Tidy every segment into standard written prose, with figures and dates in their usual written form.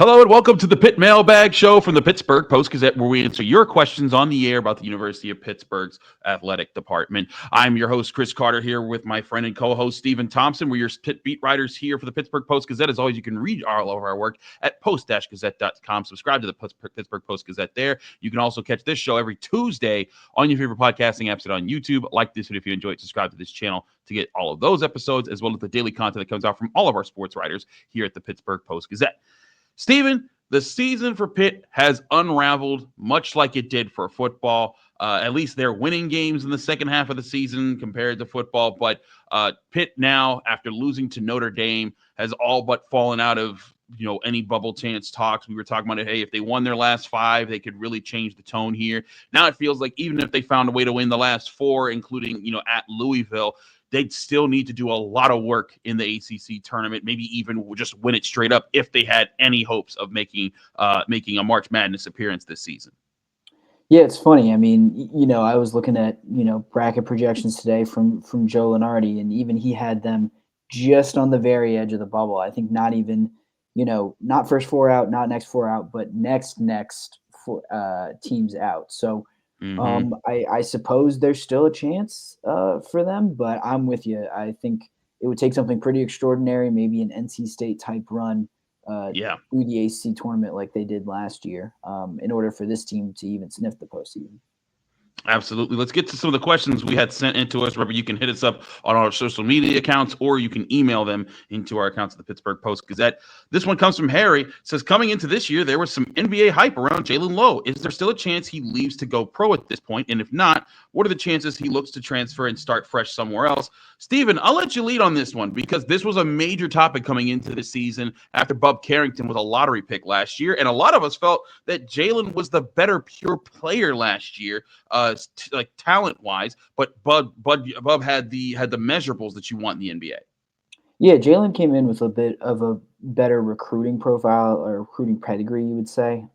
Hello and welcome to the Pitt Mailbag Show from the Pittsburgh Post-Gazette, where we answer your questions on the air about the University of Pittsburgh's athletic department. I'm your host, Chris Carter, here with my friend and co-host, Stephen Thompson. We're your Pitt beat writers here for the Pittsburgh Post-Gazette. As always, you can read all of our work at post-gazette.com. Subscribe to the Pittsburgh Post-Gazette there. You can also catch this show every Tuesday on your favorite podcasting apps and on YouTube. Like this video if you enjoy it. Subscribe to this channel to get all of those episodes, as well as the daily content that comes out from all of our sports writers here at the Pittsburgh Post-Gazette. Stephen, the season for Pitt has unraveled much like it did for football. At least they're winning games in the second half of the season compared to football. But Pitt now, after losing to Notre Dame, has all but fallen out of any bubble chance talks. We were talking about it. Hey, if they won their last five, they could really change the tone here. Now it feels like even if they found a way to win the last four, including at Louisville, they'd still need to do a lot of work in the ACC tournament, maybe even just win it straight up if they had any hopes of making a March Madness appearance this season. Yeah, it's funny. I mean, I was looking at, bracket projections today from Joe Lunardi, and even he had them just on the very edge of the bubble. I think not even, not first four out, not next four out, but next four, teams out. So I suppose there's still a chance for them, but I'm with you. I think it would take something pretty extraordinary, maybe an NC State type run through the ACC tournament like they did last year, in order for this team to even sniff the postseason. Absolutely. Let's get to some of the questions we had sent into us. Remember, you can hit us up on our social media accounts, or you can email them into our accounts at the Pittsburgh Post-Gazette. This one comes from Harry. It says, coming into this year, there was some NBA hype around Jaland Lowe. Is there still a chance he leaves to go pro at this point? And if not, what are the chances he looks to transfer and start fresh somewhere else? Stephen, I'll let you lead on this one because this was a major topic coming into the season after Bub Carrington was a lottery pick last year. And a lot of us felt that Jaland was the better pure player last year, like talent-wise, but Bub had the measurables that you want in the NBA. Yeah, Jaland came in with a bit of a better recruiting profile or recruiting pedigree, you would say.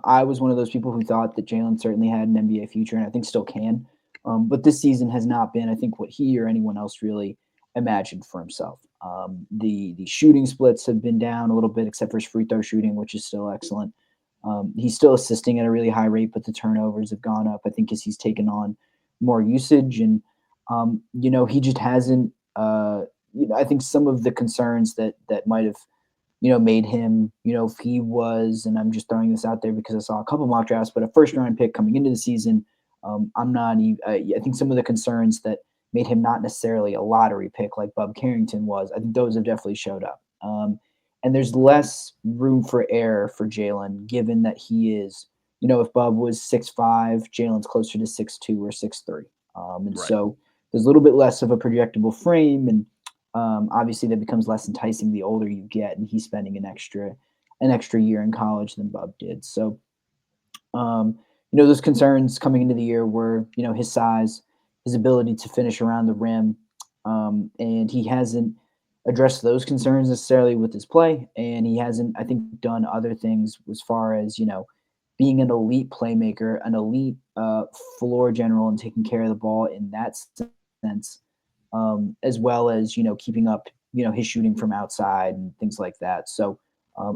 I was one of those people who thought that Jaland certainly had an NBA future, and I think still can. But this season has not been, I think, what he or anyone else really imagined for himself. The shooting splits have been down a little bit, except for his free throw shooting, which is still excellent. He's still assisting at a really high rate, but the turnovers have gone up, I think, as he's taken on more usage. And, he just hasn't, I think some of the concerns that might have, made him, if he was, and I'm just throwing this out there because I saw a couple mock drafts, but a first round pick coming into the season, I think some of the concerns that made him not necessarily a lottery pick like Bub Carrington was, I think those have definitely showed up. And there's less room for error for Jaland, given that he is, if Bub was 6'5", Jaland's closer to 6'2" or 6'3". And right. So there's a little bit less of a projectable frame, and obviously that becomes less enticing the older you get, and he's spending an extra year in college than Bub did. So, those concerns coming into the year were, his size, his ability to finish around the rim, and he hasn't addressed those concerns necessarily with his play, and he hasn't, I think, done other things as far as, being an elite playmaker, an elite floor general, and taking care of the ball in that sense, as well as, keeping up, his shooting from outside and things like that. So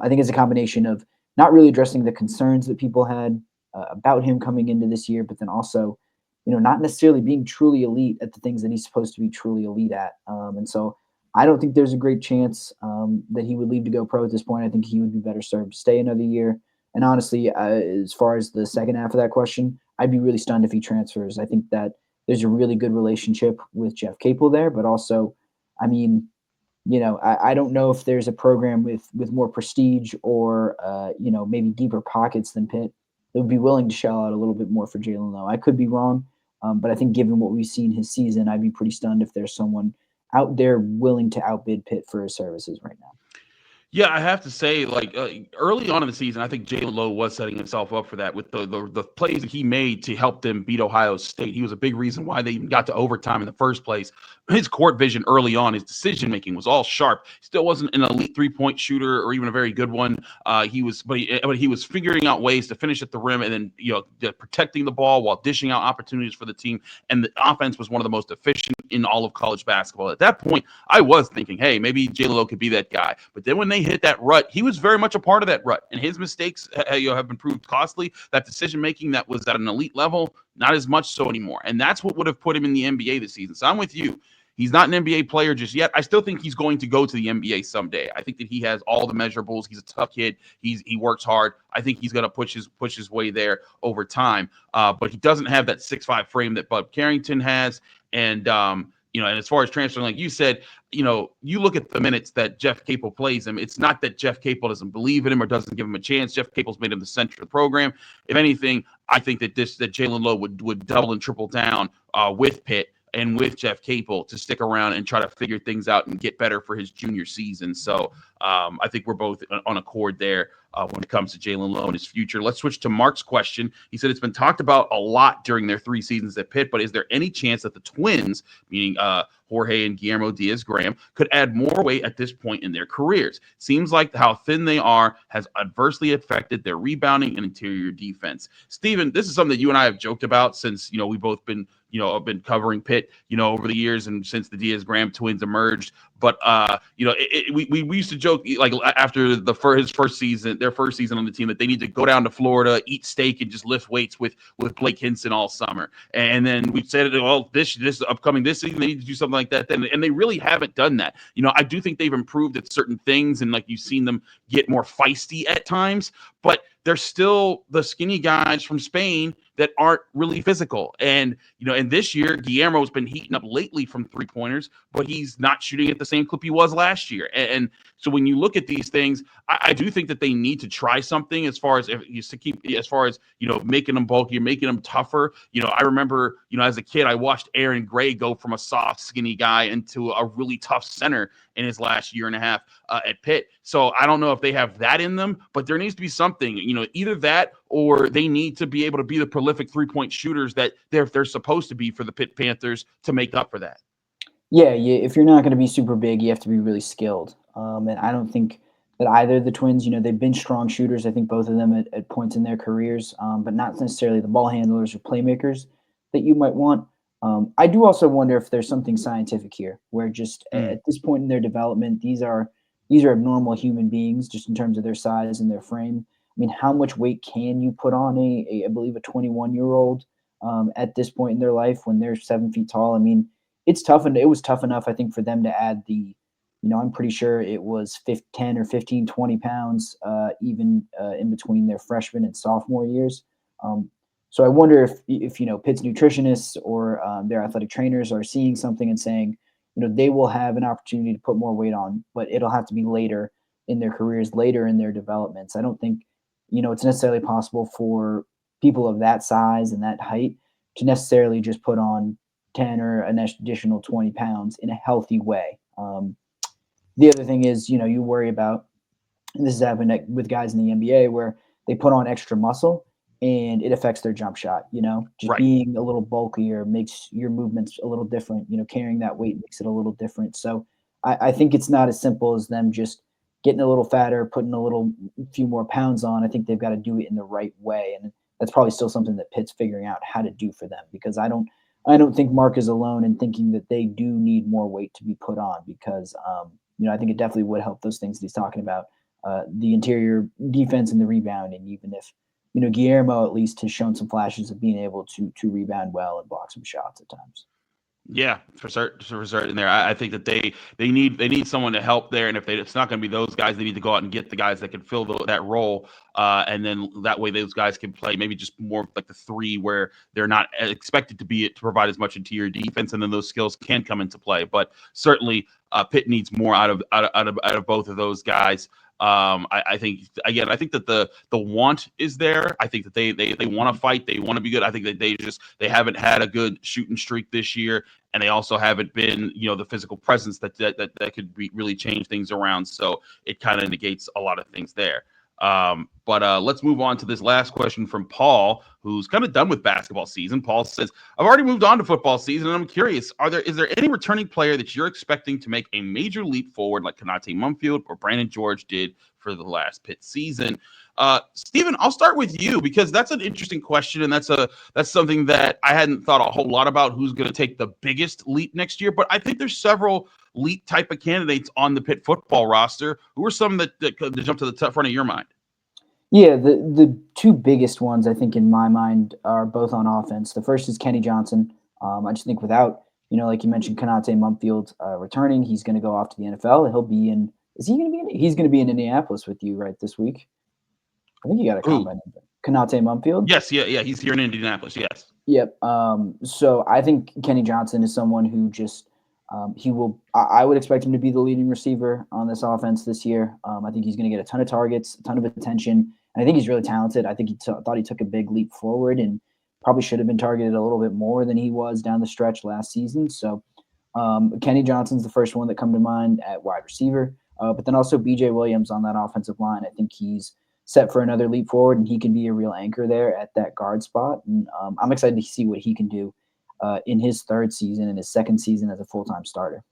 I think it's a combination of not really addressing the concerns that people had about him coming into this year, but then also, not necessarily being truly elite at the things that he's supposed to be truly elite at. And so I don't think there's a great chance that he would leave to go pro at this point. I think he would be better served to stay another year. And honestly, as far as the second half of that question, I'd be really stunned if he transfers. I think that there's a really good relationship with Jeff Capel there, but also, I mean, I don't know if there's a program with more prestige or, maybe deeper pockets than Pitt that would be willing to shell out a little bit more for Jaland Lowe. I could be wrong, but I think given what we've seen his season, I'd be pretty stunned if there's someone out there willing to outbid Pitt for his services right now. Yeah, I have to say, early on in the season, I think Jaland Lowe was setting himself up for that with the plays that he made to help them beat Ohio State. He was a big reason why they even got to overtime in the first place. His court vision early on, his decision making was all sharp. Still wasn't an elite 3-point shooter or even a very good one. He was figuring out ways to finish at the rim and then protecting the ball while dishing out opportunities for the team. And the offense was one of the most efficient in all of college basketball. At that point, I was thinking, hey, maybe Jaland Lowe could be that guy. But then when they hit that rut, he was very much a part of that rut, and his mistakes have been proved costly. That decision making that was at an elite level, not as much so anymore. And that's what would have put him in the NBA this season. So I'm with you. He's not an NBA player just yet. I still think he's going to go to the NBA someday. I think that he has all the measurables. He's a tough kid. He works hard. I think he's going to push his way there over time. But he doesn't have that 6'5" frame that Bud Carrington has. And and as far as transferring, like you said, you look at the minutes that Jeff Capel plays him. It's not that Jeff Capel doesn't believe in him or doesn't give him a chance. Jeff Capel's made him the center of the program. If anything, I think that Jaland Lowe would double and triple down with Pitt and with Jeff Capel to stick around and try to figure things out and get better for his junior season. So I think we're both on accord there when it comes to Jaland Lowe and his future. Let's switch to Mark's question. He said it's been talked about a lot during their 3 seasons at Pitt, but is there any chance that the twins, meaning Jorge and Guillermo Diaz Graham, could add more weight at this point in their careers? Seems like how thin they are has adversely affected their rebounding and interior defense. Steven, this is something that you and I have joked about since, we've both been covering Pitt, over the years and since the Diaz Graham twins emerged. But, we used to joke, like, after their first season on the team, that they need to go down to Florida, eat steak, and just lift weights with Blake Hinson all summer. And then we said, well, this upcoming this season, they need to do something like that. And they really haven't done that. I do think they've improved at certain things, and like you've seen them get more feisty at times, but they're still the skinny guys from Spain that aren't really physical. And, and this year, Guillermo's been heating up lately from 3-pointers, but he's not shooting at the same clip he was last year. And so when you look at these things, I do think that they need to try something as far as making them bulkier, making them tougher. I remember, as a kid, I watched Aaron Gray go from a soft, skinny guy into a really tough center in his last year and a half at Pitt. So I don't know if they have that in them, but there needs to be something, either that or they need to be able to be the prolific 3-point shooters that they're supposed to be for the Pitt Panthers to make up for that. Yeah. If you're not going to be super big, you have to be really skilled. And I don't think that either of the twins, they've been strong shooters. I think both of them at points in their careers, but not necessarily the ball handlers or playmakers that you might want. I do also wonder if there's something scientific here, where just at this point in their development, these are abnormal human beings, just in terms of their size and their frame. I mean, how much weight can you put on I believe a 21-year-old at this point in their life when they're 7 feet tall? I mean, it's tough, and it was tough enough, I think, for them to add the, I'm pretty sure it was 10 or 15, 20 pounds even in between their freshman and sophomore years. So I wonder if Pitt's nutritionists or their athletic trainers are seeing something and saying, they will have an opportunity to put more weight on, but it'll have to be later in their careers, later in their developments. I don't think, it's necessarily possible for people of that size and that height to necessarily just put on 10 or an additional 20 pounds in a healthy way. The other thing is, you worry about, and this has happened with guys in the NBA, where they put on extra muscle and it affects their jump shot. Just Right. Being a little bulkier makes your movements a little different. Carrying that weight makes it a little different. So I think it's not as simple as them just getting a little fatter, putting a few more pounds on. I think they've got to do it in the right way, and that's probably still something that Pitt's figuring out how to do for them, because I don't think Mark is alone in thinking that they do need more weight to be put on, because I think it definitely would help those things that he's talking about, the interior defense and the rebounding, even if Guillermo at least has shown some flashes of being able to rebound well and block some shots at times. Yeah, for certain there. I think that they need someone to help there, and if it's not going to be those guys, they need to go out and get the guys that can fill that role, and then that way those guys can play maybe just more like the 3, where they're not expected to provide as much interior defense, and then those skills can come into play. But certainly, Pitt needs more out of both of those guys. I think that the want is there. I think that they want to fight. They want to be good. I think that they haven't had a good shooting streak this year, and they also haven't been, the physical presence that could really change things around. So it kind of negates a lot of things there. But let's move on to this last question from Paul, who's kind of done with basketball season. Paul says, I've already moved on to football season, and I'm curious, is there any returning player that you're expecting to make a major leap forward like Konate Mumfield or Brandon George did for the last Pitt season? Stephen, I'll start with you because that's an interesting question, and that's something that I hadn't thought a whole lot about, who's going to take the biggest leap next year. But I think there's several leap type of candidates on the Pitt football roster. Who are some that jump to the front of your mind? Yeah, the two biggest ones I think in my mind are both on offense. The first is Kenny Johnson. I just think without, like you mentioned, Konate Mumfield returning, he's going to go off to the NFL. He'll be in. Is he going to be in? He's going to be in Indianapolis with you right this week. I think you got a combine. Konate Mumfield. Yes, yeah, he's here in Indianapolis. Yes. Yep. So I think Kenny Johnson is someone who just he will. I would expect him to be the leading receiver on this offense this year. I think he's going to get a ton of targets, a ton of attention. And I think he's really talented. I think he thought he took a big leap forward and probably should have been targeted a little bit more than he was down the stretch last season. So Kenny Johnson's the first one that come to mind at wide receiver. But then also B.J. Williams on that offensive line. I think he's set for another leap forward, and he can be a real anchor there at that guard spot. And I'm excited to see what he can do in his third season and his second season as a full-time starter.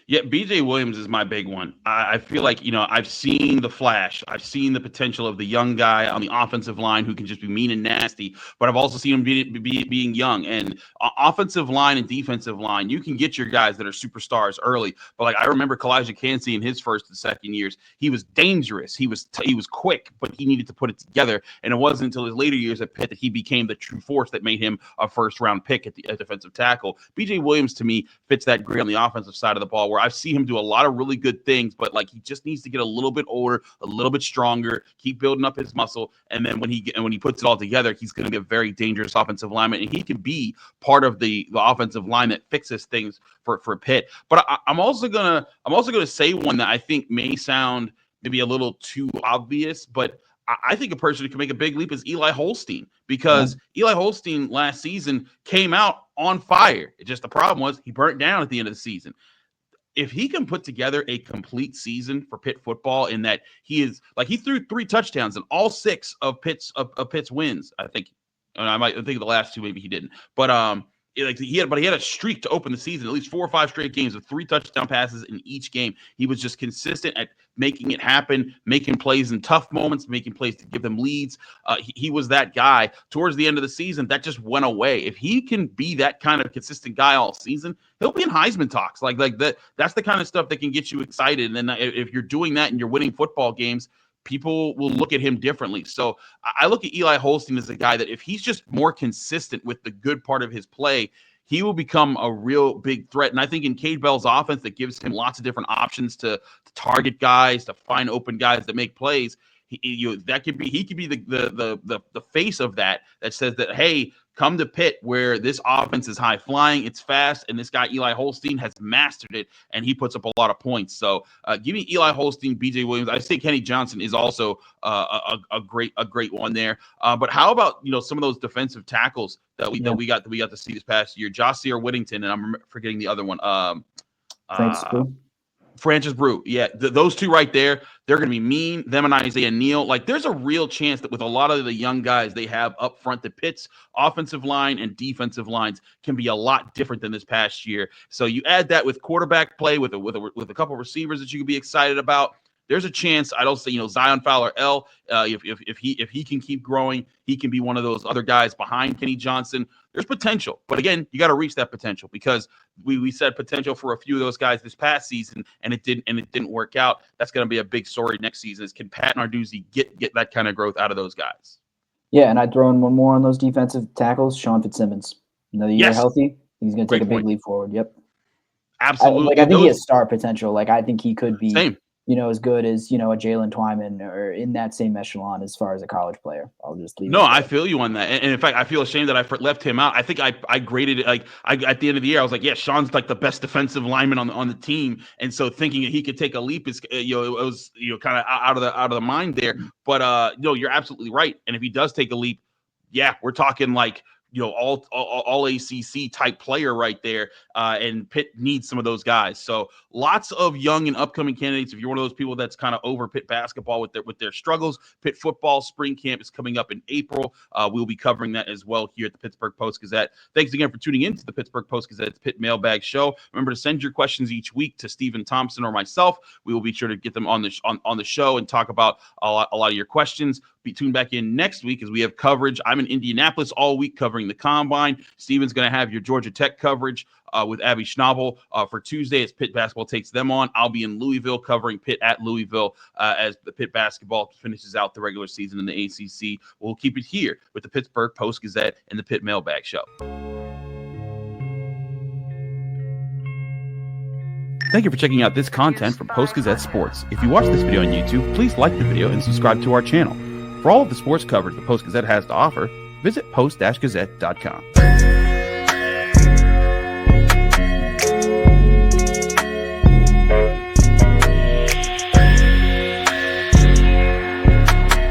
Yeah, B.J. Williams is my big one. I feel like, I've seen the flash. I've seen the potential of the young guy on the offensive line who can just be mean and nasty, but I've also seen him being young. And offensive line and defensive line, you can get your guys that are superstars early. But like I remember Kalijah Cansey in his first and second years, he was dangerous. He was quick, but he needed to put it together. And it wasn't until his later years at Pitt that he became the true force that made him a first-round pick at defensive tackle. B.J. Williams, to me, fits that grid on the offensive side of the ball, where I've seen him do a lot of really good things, but like he just needs to get a little bit older, a little bit stronger, keep building up his muscle, and then when he puts it all together, he's going to be a very dangerous offensive lineman, and he can be part of the offensive line that fixes things for Pitt. But I'm also gonna say one that I think may sound maybe a little too obvious, but I think a person who can make a big leap is Eli Holstein, because Eli Holstein last season came out on fire. The problem was he burnt down at the end of the season. If he can put together a complete season for Pitt football, in that he threw 3 touchdowns in all 6 of Pitt's wins, I think. I think the last 2 maybe he didn't, but he had a streak to open the season, at least 4 or 5 straight games with 3 touchdown passes in each game. He was just consistent at making it happen, making plays in tough moments, making plays to give them leads. He was that guy. Towards the end of the season, that just went away. If he can be that kind of consistent guy all season, he'll be in Heisman talks. Like that. That's the kind of stuff that can get you excited. And then if you're doing that and you're winning football games, people will look at him differently. So I look at Eli Holstein as a guy that if he's just more consistent with the good part of his play, he will become a real big threat. And I think in Cade Bell's offense that gives him lots of different options to target guys, to find open guys that make plays, he could be the face of that says that, hey, come to Pitt where this offense is high flying, it's fast, and this guy Eli Holstein has mastered it, and he puts up a lot of points. So give me Eli Holstein, B.J. Williams. I think Kenny Johnson is also a great one there. But how about some of those defensive tackles that we got to see this past year? Jahsir Whittington, and I'm forgetting the other one. Francis Brew. Yeah, those two right there, they're going to be mean. Them and Isaiah Neal. Like, there's a real chance that with a lot of the young guys they have up front, the Pitt's offensive line and defensive lines can be a lot different than this past year. So you add that with quarterback play, with a couple of receivers that you could be excited about. There's a chance. I don't say Zion Fowler-L. If he can keep growing, he can be one of those other guys behind Kenny Johnson. There's potential, but again, you got to reach that potential, because we said potential for a few of those guys this past season, and it didn't work out. That's going to be a big story next season. Is can Pat Narduzzi get that kind of growth out of those guys? Yeah, and I'd throw in one more on those defensive tackles, Sean Fitzsimmons. Another year healthy, he's going to take a big leap forward. Yep, absolutely. I think he has star potential. I think he could be same. As good as, a Jalen Twyman, or in that same echelon as far as a college player. I'll just leave it. No, I feel you on that. And in fact, I feel ashamed that I left him out. I think I graded it at the end of the year, I was like, yeah, Sean's like the best defensive lineman on the team. And so thinking that he could take a leap is, it was, kind of out of the mind there. But, you're absolutely right. And if he does take a leap, yeah, we're talking like all ACC type player right there, and Pitt needs some of those guys. So lots of young and upcoming candidates. If you're one of those people that's kind of over Pitt basketball with their struggles, Pitt football spring camp is coming up in April. We'll be covering that as well here at the Pittsburgh Post-Gazette. Thanks again for tuning in to the Pittsburgh Post-Gazette's Pitt Mailbag Show. Remember to send your questions each week to Stephen Thompson or myself. We will be sure to get them on the show and talk about a lot of your questions. Be tuned back in next week as we have coverage. I'm in Indianapolis all week covering the Combine. Steven's going to have your Georgia Tech coverage with Abby Schnabel for Tuesday as Pitt basketball takes them on. I'll be in Louisville covering Pitt at Louisville as the Pitt basketball finishes out the regular season in the ACC. We'll keep it here with the Pittsburgh Post-Gazette and the Pitt Mailbag Show. Thank you for checking out this content from Post-Gazette Sports. If you watch this video on YouTube, please like the video and subscribe to our channel. For all of the sports coverage the Post-Gazette has to offer, visit post-gazette.com.